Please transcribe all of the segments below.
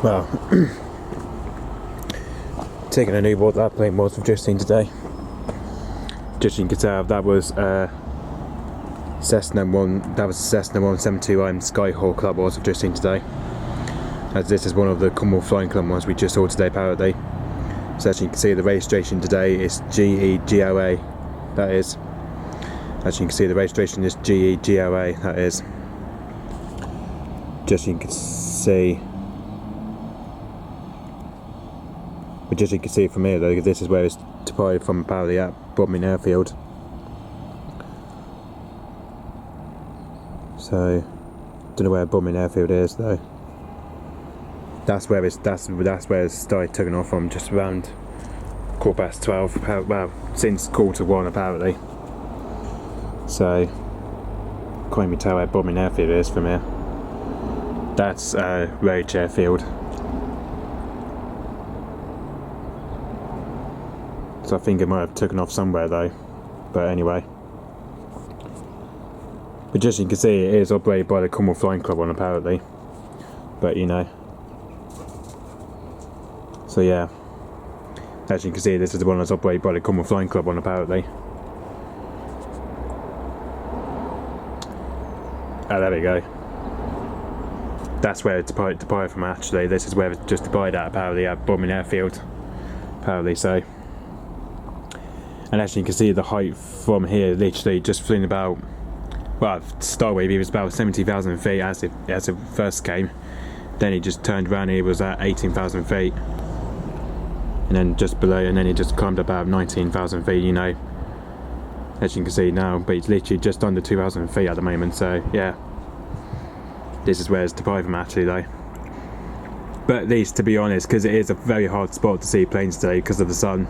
Well, taking a new what that plane was, we've just seen today. Just so you can tell, that was Cessna 172M Skyhawk that was, we've just seen today. As this is one of the Cornwall Flying Club ones we just saw today apparently. So as you can see, the registration today is G-EGLA, that is. As you can see, the registration is G-EGLA, that is. Just so you can see. But just so you can see from here though, this is where it's departed from apparently at Bodmin Airfield. So, don't know where Bodmin Airfield is though. That's where it's started taking off from, just around 12:15. Well, since 1:15 apparently. So, can't even tell where Bodmin Airfield is from here. That's Roach Airfield. So I think it might have taken off somewhere though. But anyway. But just you can see, it is operated by the Cornwall Flying Club one apparently. But you know. So yeah. As you can see, this is the one that's operated by the Cornwall Flying Club one apparently. Oh, there we go. That's where it departed from actually. This is where it just departed at apparently at Bodmin Airfield. Apparently so. And as you can see, the height from here literally just flew about, well, to start with it was about 70,000 feet as it first came. Then it just turned around and it was at 18,000 feet. And then just below, and then it just climbed about 19,000 feet, you know. As you can see now, but it's literally just under 2,000 feet at the moment, so yeah. This is where it's departed from actually though. But at least, to be honest, because it is a very hard spot to see planes today because of the sun.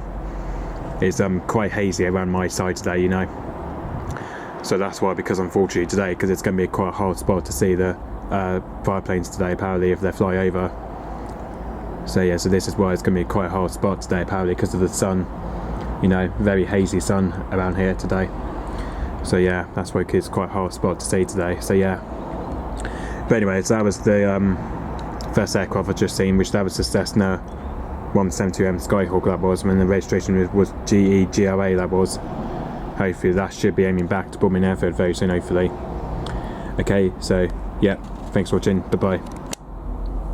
It's quite hazy around my side today, you know. So that's why, because unfortunately today, because it's going to be quite a hard spot to see the fireplanes today apparently if they fly over. So yeah, so this is why it's going to be quite a hard spot today apparently because of the sun. You know, very hazy sun around here today. So yeah, that's why it's quite a hard spot to see today. So yeah. But anyways, that was the first aircraft I've just seen, which that was the Cessna 172M Skyhawk that was, when the registration was G-EGLA that was. Hopefully that should be aiming back to Bodmin Airfield very soon, hopefully. Okay, so yeah, thanks for watching, bye bye.